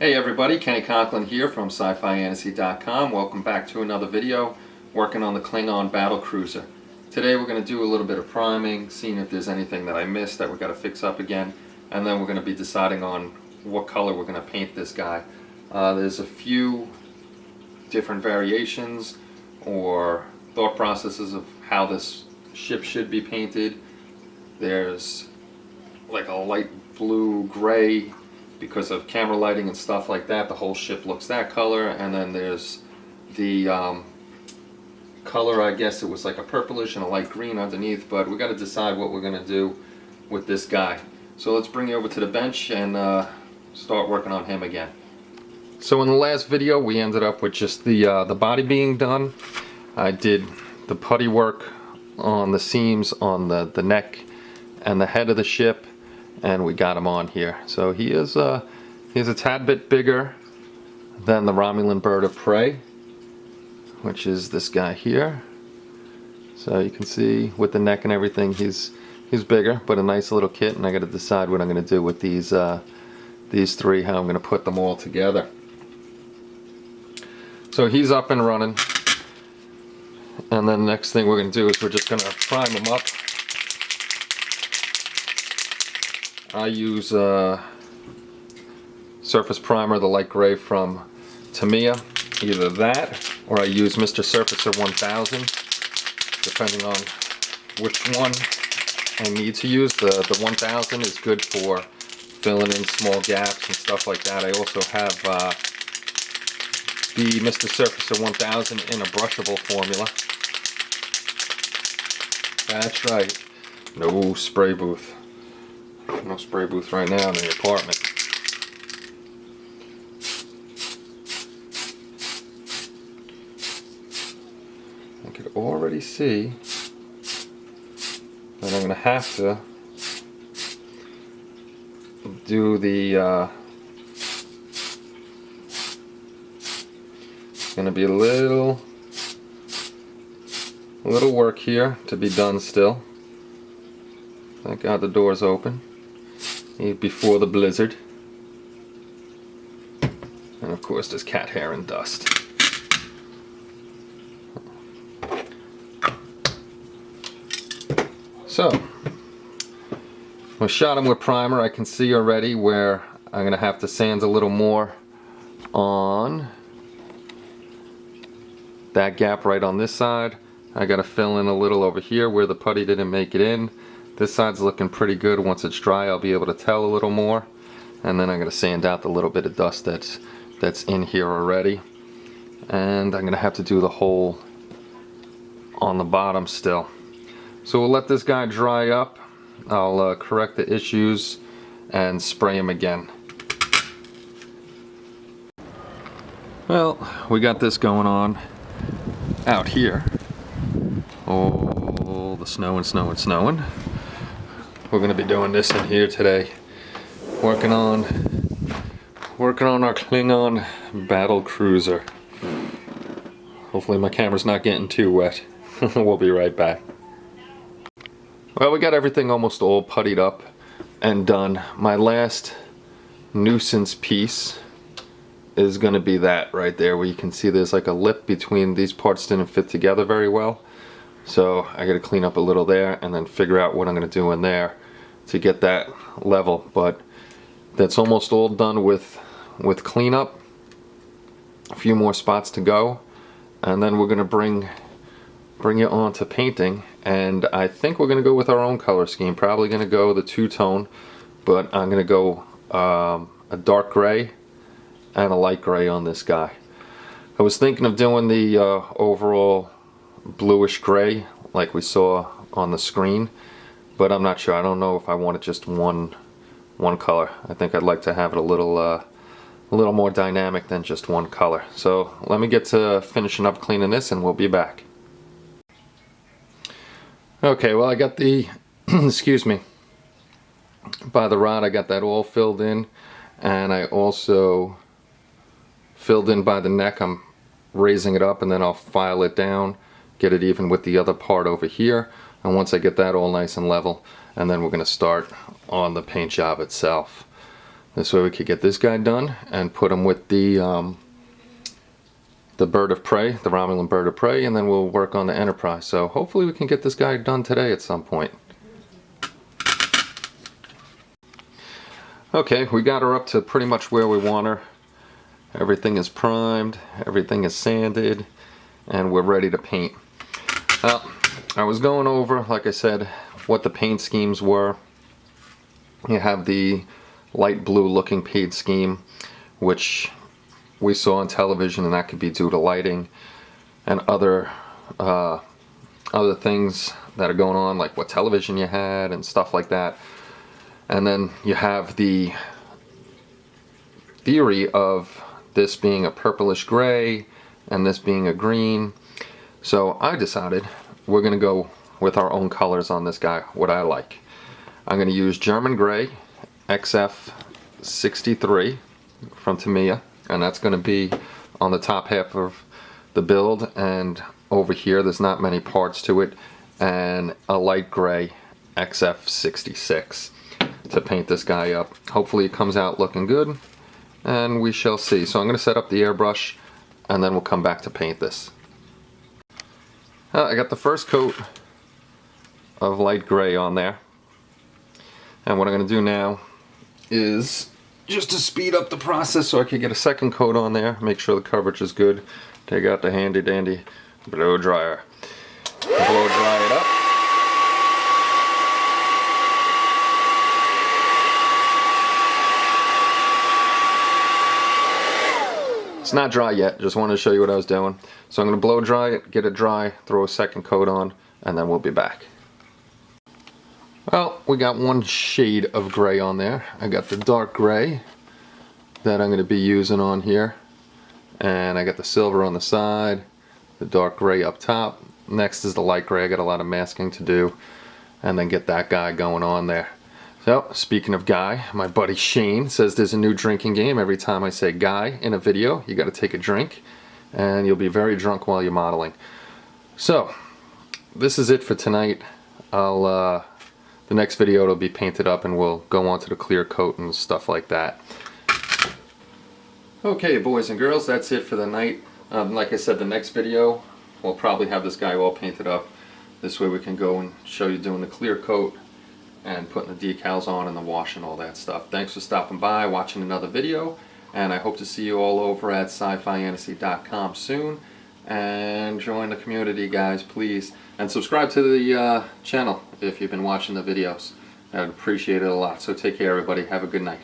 Hey everybody, Kenny Conklin here from SciFiAntasy.com. Welcome back to another video working on the Klingon battle cruiser. Today we're going to do a little bit of priming, seeing if there's anything that I missed that we've got to fix up again, and then we're going to be deciding on what color we're going to paint this guy. There's a few different variations or thought processes of how this ship should be painted. There's like a light blue gray because of camera lighting and stuff like that. The whole ship looks that color, and then there's the color, I guess it was like a purplish and a light green underneath, but we got to decide what we're going to do with this guy. So let's bring you over to the bench and start working on him again. So in the last video we ended up with just the body being done. I did the putty work on the seams on the neck and the head of the ship, and we got him on here. So he's a tad bit bigger than the Romulan bird of prey, which is this guy here. So you can see with the neck and everything, he's bigger, but a nice little kit. And I got to decide what I'm going to do with these three, how I'm going to put them all together. So he's up and running, and then the next thing we're going to do is we're just going to prime him up. I use Surface Primer, the light gray from Tamiya, either that or I use Mr. Surfacer 1000, depending on which one I need to use. The 1000 is good for filling in small gaps and stuff like that. I also have the Mr. Surfacer 1000 in a brushable formula. That's right, no spray booth. No spray booth right now in the apartment. I could already see that I'm going to have to do the it's going to be a little work here to be done still. Thank God the door's open before the blizzard. And of course there's cat hair and dust. So we shot him with primer. I can see already where I'm going to have to sand a little more on that gap right on this side. I got to fill in a little over here where the putty didn't make it in. This side's looking pretty good. Once it's dry, I'll be able to tell a little more. And then I'm going to sand out the little bit of dust that's in here already. And I'm going to have to do the hole on the bottom still. So we'll let this guy dry up. I'll correct the issues and spray him again. Well, we got this going on out here. Oh, the snow and snow and snowing. We're going to be doing this in here today, working on our Klingon battle cruiser. Hopefully my camera's not getting too wet. We'll be right back. Well, we got everything almost all puttied up and done. My last nuisance piece is going to be that right there, where you can see there's like a lip between these parts. Didn't fit together very well. So I got to clean up a little there and then figure out what I'm going to do in there to get that level. But that's almost all done with cleanup. A few more spots to go, and then we're going to bring it on to painting. And I think we're going to go with our own color scheme. Probably going to go the two-tone, but I'm going to go a dark gray and a light gray on this guy. I was thinking of doing the overall bluish gray like we saw on the screen, but I'm not sure. I don't know if I wanted just one color. I think I'd like to have it a little more dynamic than just one color. So let me get to finishing up cleaning this and we'll be back. Okay, well I got the excuse me, by the rod I got that all filled in, and I also filled in by the neck. I'm raising it up and then I'll file it down, get it even with the other part over here, and once I get that all nice and level, and then we're going to start on the paint job itself. This way we could get this guy done and put him with the bird of prey, the Romulan bird of prey, and then we'll work on the Enterprise. So hopefully we can get this guy done today at some point. Okay, we got her up to pretty much where we want her. Everything is primed, everything is sanded, and we're ready to paint. I was going over, like I said, what the paint schemes were. You have the light blue looking paint scheme, which we saw on television, and that could be due to lighting and other things that are going on, like what television you had and stuff like that. And then you have the theory of this being a purplish gray and this being a green. So I decided we're going to go with our own colors on this guy, what I like. I'm going to use German Gray XF63 from Tamiya, and that's going to be on the top half of the build, and over here there's not many parts to it, and a light gray XF66 to paint this guy up. Hopefully it comes out looking good, and we shall see. So I'm going to set up the airbrush, and then we'll come back to paint this. I got the first coat of light gray on there, and what I'm going to do now is, just to speed up the process so I can get a second coat on there, make sure the coverage is good, take out the handy dandy blow dryer, blow dry it up. It's not dry yet, just wanted to show you what I was doing. So I'm going to blow dry it, get it dry, throw a second coat on, and then we'll be back. Well, we got one shade of gray on there. I got the dark gray that I'm going to be using on here, and I got the silver on the side, the dark gray up top. Next is the light gray. I got a lot of masking to do, and then get that guy going on there. So, speaking of guy, my buddy Shane says there's a new drinking game. Every time I say guy in a video, you got to take a drink, and you'll be very drunk while you're modeling. So, this is it for tonight. The next video it'll be painted up, and we'll go on to the clear coat and stuff like that. Okay, boys and girls, that's it for the night. Like I said, the next video we'll probably have this guy all painted up. This way we can go and show you doing the clear coat and putting the decals on and the wash and all that stuff. Thanks for stopping by, watching another video, and I hope to see you all over at sci-fi-fantasy.com soon. And join the community, guys, please. And subscribe to the channel if you've been watching the videos. I'd appreciate it a lot. So take care, everybody. Have a good night.